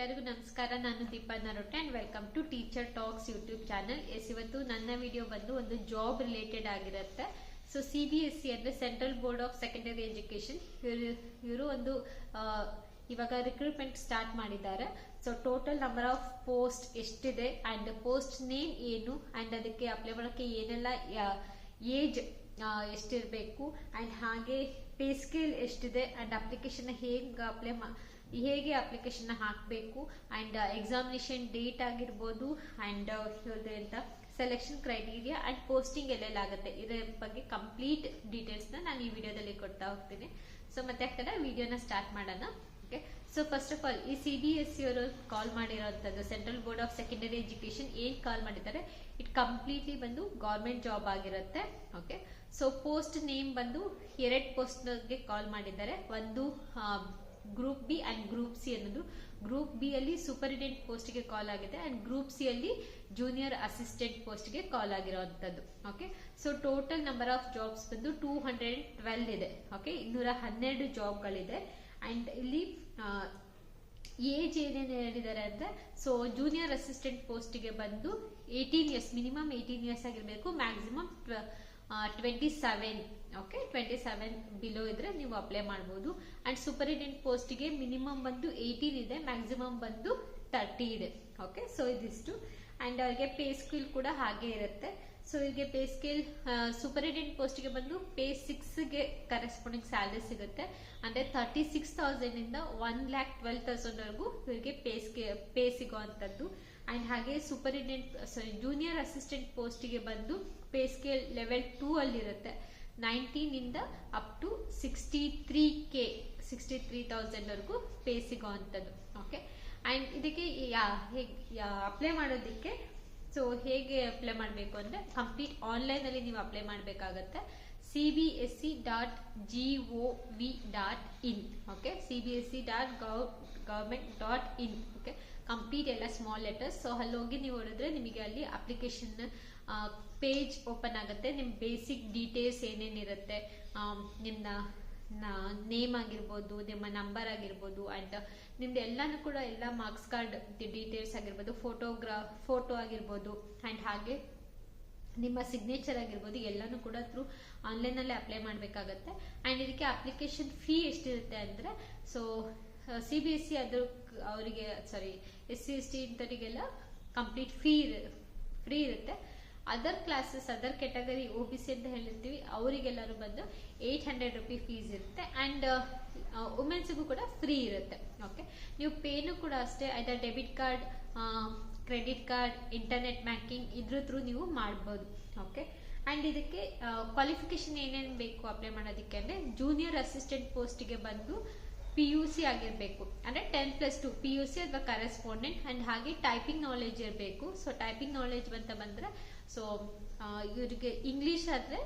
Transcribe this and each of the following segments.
ಎಲ್ಲರಿಗೂ ನಮಸ್ಕಾರ. ನಾನು Deepa Narote and welcome to teacher talks YouTube channel. ಇವತ್ತು ನನ್ನ ವಿಡಿಯೋ ಬಂದು ಒಂದು ಜಾಬ್ ರಿಲೇಟೆಡ್ ಆಗಿರುತ್ತೆ. ಸೊ CBSE ಅಂದ್ರೆ central board of secondary education, ಇವರು ಒಂದು ಇವಾಗ ರಿಕ್ರೂಟ್ಮೆಂಟ್ ಸ್ಟಾರ್ಟ್ ಮಾಡಿದ್ದಾರೆ. So total number of post ಎಷ್ಟಿದೆ ಅಂಡ್ ಪೋಸ್ಟ್ ನೇಮ್ ಏನು ಅಂಡ್ ಅದಕ್ಕೆ ಅಪ್ಲೈ ಮಾಡೋಕ್ಕೆ ಏನೆಲ್ಲ ಏಜ್ ಎಷ್ಟಿರಬೇಕು ಅಂಡ್ ಹಾಗೆ ಪೇ ಸ್ಕೇಲ್ ಎಷ್ಟಿದೆ ಅಂಡ್ ಅಪ್ಲಿಕೇಶನ್ ಹೇಗೆ ಅಪ್ಲಿಕೇಶನ್ ಹಾಕಬೇಕು ಅಂಡ್ ಎಕ್ಸಾಮಿನೇಷನ್ ಡೇಟ್ ಆಗಿರ್ಬೋದು ಅಂಡ್ ಅಂತ ಸೆಲೆಕ್ಷನ್ ಕ್ರೈಟೀರಿಯಾ ಅಂಡ್ ಪೋಸ್ಟಿಂಗ್ ಎಲ್ಲೆಲ್ಲಾಗುತ್ತೆ ಇದರ ಬಗ್ಗೆ ಕಂಪ್ಲೀಟ್ ಡೀಟೇಲ್ಸ್ ನಾನು ಈ ವಿಡಿಯೋದಲ್ಲಿ ಕೊಡ್ತಾ ಹೋಗ್ತೀನಿ. ಸೊ ಮತ್ತೆ ಆಗ್ತದೆ ವಿಡಿಯೋನ ಸ್ಟಾರ್ಟ್ ಮಾಡೋಣ. Okay, so first of all ಈ CBSE ಅವರು ಕಾಲ್ ಮಾಡಿರೋಂಥದ್ದು central board of secondary education ಏನ್ ಕಾಲ್ ಮಾಡಿದ್ದಾರೆ, ಇಟ್ ಕಂಪ್ಲೀಟ್ಲಿ ಬಂದು ಗೌರ್ಮೆಂಟ್ ಜಾಬ್ ಆಗಿರುತ್ತೆ. ಓಕೆ, ಸೊ ಪೋಸ್ಟ್ ನೇಮ್ ಬಂದು 2 ಪೋಸ್ಟ್ಗೆ ಕಾಲ್ ಮಾಡಿದ್ದಾರೆ. ಒಂದು group B and group C ಅನ್ನೋದು. ಗ್ರೂಪ್ ಬಿ ಅಲ್ಲಿ ಸೂಪರಿಂಟೆಂಡೆಂಟ್ ಪೋಸ್ಟ್ ಗೆ ಕಾಲ್ ಆಗಿದೆ ಅಂಡ್ ಗ್ರೂಪ್ ಸಿ ಅಲ್ಲಿ ಜೂನಿಯರ್ ಅಸಿಸ್ಟೆಂಟ್ ಪೋಸ್ಟ್ ಗೆ ಕಾಲ್ ಆಗಿರುವಂತದ್ದು. Okay, so total number of jobs ಬಂದು 212 ಇದೆ. ಓಕೆ, 212 ಜಾಬ್ಗಳಿದೆ ಅಂಡ್ ಇಲ್ಲಿ ಏಜ್ ಏನೇನು ಹೇಳಿದ್ದಾರೆ ಅಂದ್ರೆ, ಸೊ ಜೂನಿಯರ್ ಅಸಿಸ್ಟೆಂಟ್ ಪೋಸ್ಟ್ ಗೆ ಬಂದು 18 ಇಯರ್ಸ್, ಮಿನಿಮಮ್ 18 ಇಯರ್ಸ್ ಆಗಿರ್ಬೇಕು, ಮ್ಯಾಕ್ಸಿಮಮ್ 27. ಓಕೆ, 27 ಬಿಲೋ ಇದ್ರೆ ನೀವು ಅಪ್ಲೈ ಮಾಡಬಹುದು. ಅಂಡ್ ಸೂಪರಿಂಟೆಂಡೆಂಟ್ ಪೋಸ್ಟ್ ಗೆ ಮಿನಿಮಮ್ ಬಂದು 18 ಇದೆ, ಮ್ಯಾಕ್ಸಿಮಮ್ ಬಂದು 30 ಇದೆ. ಓಕೆ, ಸೊ ಇದಿಷ್ಟು ಅಂಡ್ ಅವ್ರಿಗೆ ಪೇ ಸ್ಕೇಲ್ ಕೂಡ ಹಾಗೆ ಇರುತ್ತೆ. ಸೊ ಇವರಿಗೆ ಪೇ ಸ್ಕೇಲ್ ಸೂಪರಿಂಟೆಂಡೆಂಟ್ ಪೋಸ್ಟ್ ಗೆ ಬಂದು ಪೇ 6 ಗೆ ಕರೆಸ್ಪಾಂಡಿಂಗ್ ಸ್ಯಾಲರಿ ಸಿಗುತ್ತೆ. ಅಂದ್ರೆ 36,000 ಇಂದ 1,12,000 ವರೆಗೂ ಇವರಿಗೆ ಪೇ ಸಿಗುವಂತದ್ದು. ಅಂಡ್ ಹಾಗೆ ಜೂನಿಯರ್ ಅಸಿಸ್ಟೆಂಟ್ ಪೋಸ್ಟ್ ಗೆ ಬಂದು ಪೇ ಸ್ಕೇಲ್ ಲೆವೆಲ್ 2 ಅಲ್ಲಿ ಇರುತ್ತೆ. 19 ಇಂದ ಅಪ್ ಟು 63,000 ವರೆಗೂ ಪೇ ಸಿಗುವಂತದ್ದು. ಓಕೆ, ಅಂಡ್ ಇದಕ್ಕೆ ಅಪ್ಲೈ ಮಾಡೋದಕ್ಕೆ ಸೊ ಹೇಗೆ ಅಪ್ಲೈ ಮಾಡಬೇಕು ಅಂದ್ರೆ, ಕಂಪ್ಲೀಟ್ ಆನ್ಲೈನ್ ಅಲ್ಲಿ ನೀವು ಅಪ್ಲೈ ಮಾಡಬೇಕಾಗತ್ತೆ. cbse.gov.in. Okay, cbse.government.in. Okay, complete ಎಲ್ಲ ಸ್ಮಾಲ್ ಲೆಟರ್ಸ್. ಸೊ ಅಲ್ಲಿ ಹೋಗಿ ನೀವು ಹೊಡೆದ್ರೆ ನಿಮಗೆ ಅಲ್ಲಿ ಅಪ್ಲಿಕೇಶನ್ ಪೇಜ್ ಓಪನ್ ಆಗುತ್ತೆ. ನಿಮ್ ಬೇಸಿಕ್ ಡೀಟೇಲ್ಸ್ ಏನೇನಿರುತ್ತೆ, ನಿಮ್ಮ ನೇಮ್ ಆಗಿರ್ಬೋದು, ನಿಮ್ಮ ನಂಬರ್ ಆಗಿರ್ಬೋದು ಅಂಡ್ ನಿಮ್ದು ಎಲ್ಲಾನು ಕೂಡ ಎಲ್ಲ ಮಾರ್ಕ್ಸ್ ಕಾರ್ಡ್ ಡೀಟೇಲ್ಸ್ ಆಗಿರ್ಬೋದು, ಫೋಟೋ ಆಗಿರ್ಬೋದು ಅಂಡ್ ಹಾಗೆ ನಿಮ್ಮ ಸಿಗ್ನೇಚರ್ ಆಗಿರ್ಬೋದು, ಎಲ್ಲಾನು ಕೂಡ ಥ್ರೂ ಆನ್ಲೈನ್ ಅಲ್ಲೇ ಅಪ್ಲೈ ಮಾಡಬೇಕಾಗತ್ತೆ. ಅಂಡ್ ಇದಕ್ಕೆ ಅಪ್ಲಿಕೇಶನ್ ಫೀ ಎಷ್ಟಿರುತ್ತೆ ಅಂದ್ರೆ, ಸೊ CBSE ಅವರಿಗೆ SC/ST ಇಂಥವರಿಗೆಲ್ಲ ಕಂಪ್ಲೀಟ್ ಫ್ರೀ ಇರುತ್ತೆ. Other classes, other category OBC ಅಂತ ಹೇಳಿರ್ತೀವಿ, ಅವರಿಗೆಲ್ಲರೂ ಬಂದು 800 ರೂಪಿ ಫೀಸ್ ಇರುತ್ತೆ ಅಂಡ್ ವುಮೆನ್ಸ್ಗೂ ಕೂಡ ಫ್ರೀ ಇರುತ್ತೆ. ಓಕೆ, ನೀವು ಪೇನು ಕೂಡ ಅಷ್ಟೇ, either debit card, credit card, internet banking ಇದ್ರ ಥ್ರೂ ನೀವು ಮಾಡ್ಬೋದು. ಓಕೆ, ಅಂಡ್ ಇದಕ್ಕೆ ಕ್ವಾಲಿಫಿಕೇಶನ್ ಏನೇನು ಬೇಕು ಅಪ್ಲೈ ಮಾಡೋದಕ್ಕೆ ಅಂದ್ರೆ, ಜೂನಿಯರ್ ಅಸಿಸ್ಟೆಂಟ್ ಪೋಸ್ಟ್ಗೆ ಬಂದು PUC ಆಗಿರ್ಬೇಕು, ಅಂದ್ರೆ 10+2 PUC ಅಥವಾ ಕರೆಸ್ಪಾಂಡೆಂಟ್ ಅಂಡ್ ಹಾಗೆ ಟೈಪಿಂಗ್ ನಾಲೆಜ್ ಇರಬೇಕು. ಸೊ ಟೈಪಿಂಗ್ ನಾಲೆಜ್ ಅಂತ ಬಂದ್ರೆ, ಸೊ ಇವರಿಗೆ ಇಂಗ್ಲಿಷ್ ಆದ್ರೆ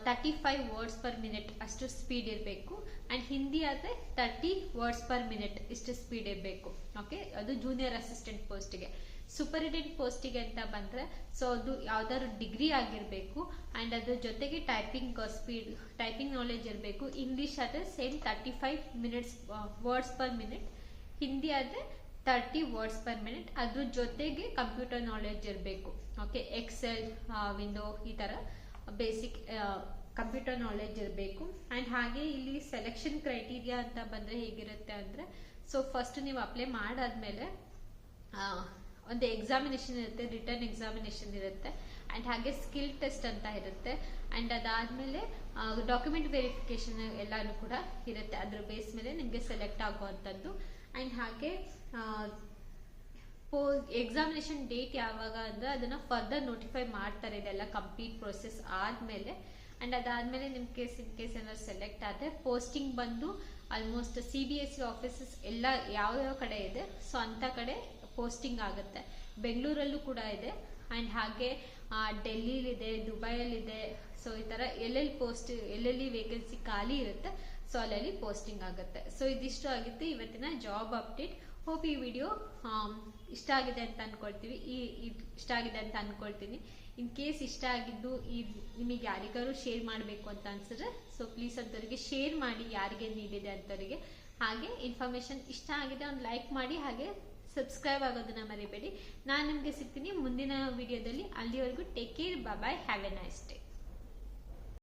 35 ವರ್ಡ್ಸ್ ಪರ್ ಮಿನಿಟ್ ಅಷ್ಟು ಸ್ಪೀಡ್ ಇರಬೇಕು ಅಂಡ್ ಹಿಂದಿ ಆದ್ರೆ 30 ವರ್ಡ್ಸ್ ಪರ್ ಮಿನಿಟ್ ಇಷ್ಟು ಸ್ಪೀಡ್ ಇರಬೇಕು. ಓಕೆ, ಅದು ಜೂನಿಯರ್ ಅಸಿಸ್ಟೆಂಟ್ ಪೋಸ್ಟ್ಗೆ. ಸೂಪರಿಂಟೆಂಡೆಂಟ್ ಪೋಸ್ಟಿಗೆ ಅಂತ ಬಂದ್ರೆ, ಸೊ ಅದು ಯಾವ್ದಾದ್ರು ಡಿಗ್ರಿ ಆಗಿರ್ಬೇಕು ಅಂಡ್ ಅದ್ರ ಜೊತೆಗೆ ಟೈಪಿಂಗ್ ನಾಲೆಜ್ ಇರಬೇಕು. ಇಂಗ್ಲಿಷ್ ಆದ್ರೆ same 35 words per minute, Hindi ಆದ್ರೆ 30 ವರ್ಡ್ಸ್ ಪರ್ ಮಿನಿಟ್, ಅದ್ರ ಜೊತೆಗೆ ಕಂಪ್ಯೂಟರ್ ನಾಲೆಜ್ ಇರಬೇಕು. ಓಕೆ, ಎಕ್ಸೆಲ್, ವಿಂಡೋ ಈ ತರ ಬೇಸಿಕ್ ಕಂಪ್ಯೂಟರ್ ನಾಲೆಜ್ ಇರಬೇಕು. ಅಂಡ್ ಹಾಗೆ ಇಲ್ಲಿ ಸೆಲೆಕ್ಷನ್ ಕ್ರೈಟೀರಿಯಾ ಅಂತ ಬಂದ್ರೆ ಹೇಗಿರುತ್ತೆ ಅಂದ್ರೆ, ಸೊ ಫಸ್ಟ್ ನೀವು ಅಪ್ಲೈ ಮಾಡಾದ್ಮೇಲೆ ಒಂದು ಎಕ್ಸಾಮಿನೇಷನ್ ಇರುತ್ತೆ, ರಿಟರ್ನ್ ಎಕ್ಸಾಮಿನೇಷನ್ ಇರುತ್ತೆ ಅಂಡ್ ಹಾಗೆ ಸ್ಕಿಲ್ ಟೆಸ್ಟ್ ಅಂತ ಇರುತ್ತೆ ಅಂಡ್ ಅದಾದ್ಮೇಲೆ ಡಾಕ್ಯುಮೆಂಟ್ ವೆರಿಫಿಕೇಶನ್ ಎಲ್ಲಾನು ಕೂಡ ಇರುತ್ತೆ. ಅದ್ರ ಬೇಸ್ ಮೇಲೆ ನಿಮ್ಗೆ ಸೆಲೆಕ್ಟ್ ಆಗುವಂತದ್ದು. ಅಂಡ್ ಹಾಗೆ ಎಕ್ಸಾಮಿನೇಷನ್ ಡೇಟ್ ಯಾವಾಗ ಅಂದ್ರೆ ಅದನ್ನ ಫರ್ದರ್ ನೋಟಿಫೈ ಮಾಡ್ತಾರೆ, ಇದೆಲ್ಲ ಕಂಪ್ಲೀಟ್ ಪ್ರೊಸೆಸ್ ಆದ್ಮೇಲೆ. ಅಂಡ್ ಅದಾದ್ಮೇಲೆ ನಿಮ್ ಕೇಸ್ ಏನಾದ್ರು ಸೆಲೆಕ್ಟ್ ಆದ್ರೆ ಪೋಸ್ಟಿಂಗ್ ಬಂದು ಆಲ್ಮೋಸ್ಟ್ CBSE ಆಫೀಸಸ್ ಎಲ್ಲ ಯಾವ ಕಡೆ ಇದೆ, ಸೊ ಅಂತ ಕಡೆ ಪೋಸ್ಟಿಂಗ್ ಆಗುತ್ತೆ. ಬೆಂಗಳೂರಲ್ಲೂ ಕೂಡ ಇದೆ ಅಂಡ್ ಹಾಗೆ ಡೆಲ್ಲಿಲಿದೆ, ದುಬೈಯಲ್ಲಿದೆ. ಸೊ ಈ ತರ ಎಲ್ಲೆಲ್ಲಿ ವೇಕೆನ್ಸಿ ಖಾಲಿ ಇರುತ್ತೆ, ಸೊ ಅಲ್ಲಲ್ಲಿ ಪೋಸ್ಟಿಂಗ್ ಆಗುತ್ತೆ. ಸೊ ಇದಿಷ್ಟು ಆಗಿತ್ತು ಇವತ್ತಿನ ಜಾಬ್ ಅಪ್ಡೇಟ್. ಹೋಪ್ ಈ ವಿಡಿಯೋ ಇಷ್ಟ ಆಗಿದೆ ಅಂತ ಅನ್ಕೊಳ್ತೀನಿ. ಇನ್ ಕೇಸ್ ಇಷ್ಟ ಆಗಿದ್ದು ನಿಮಗೆ ಯಾರಿಗಾರು ಶೇರ್ ಮಾಡಬೇಕು ಅಂತ ಅನ್ಸಿದ್ರೆ, ಸೊ ಪ್ಲೀಸ್ ಅಂತವರಿಗೆ ಶೇರ್ ಮಾಡಿ, ಯಾರಿಗೆ ನೀಡಿದೆ ಅಂತವರಿಗೆ. ಹಾಗೆ ಇನ್ಫಾರ್ಮೇಶನ್ ಇಷ್ಟ ಆಗಿದೆ ಒಂದು ಲೈಕ್ ಮಾಡಿ, ಹಾಗೆ ಸಬ್ಸ್ಕ್ರೈಬ್ ಆಗೋದನ್ನ ಮರಿಬೇಡಿ. ನಾನು ನಿಮಗೆ ಸಿಗ್ತೀನಿ ಮುಂದಿನ ವಿಡಿಯೋದಲ್ಲಿ. ಅಲ್ಲಿವರೆಗೂ take care, bye, have a nice day.